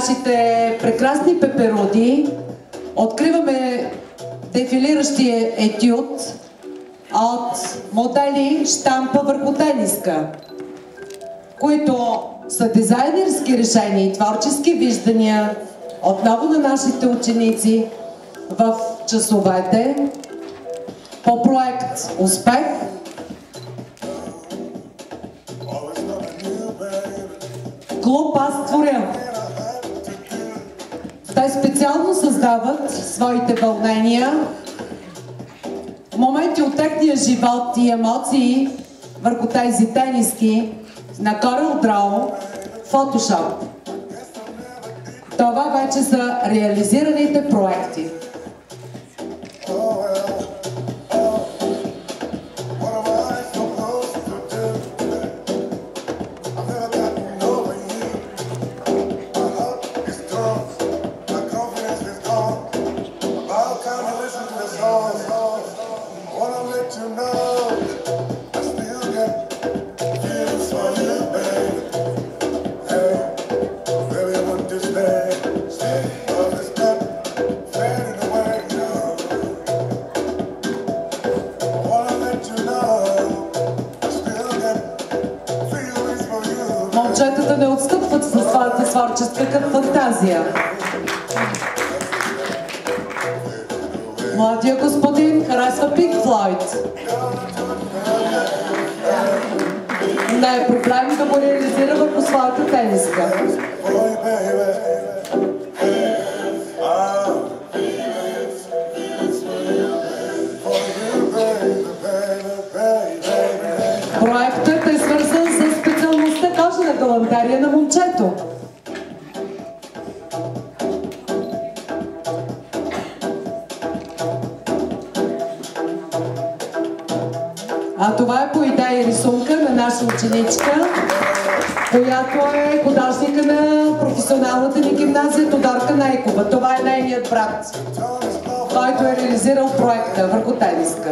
нашите прекрасни пеперуди откриваме дефилиращия етюд от модели щампа върху тениска, които са дизайнерски решения и творчески виждания отново на нашите ученици в часовете по проект "Успех". Клуб "Аз творя". Те специално създават своите вълнения, моменти от техния живот и емоции върху тези тениски на CorelDRAW Photoshop. Това вече са реализираните проекти. Момчетата не отстъпват със своята творческа фантазия. Младия господин харесва Pink Floyd. Не е проблем да го реализира върху своята тениска. Проектът е свързан с специалността кожена галантерия на момчето. А това е по идея рисунка на наша ученичка, която е художника на професионалната ни гимназия Тодорка Нейкова. Това е нейният брат, който е реализирал проекта върху тениска.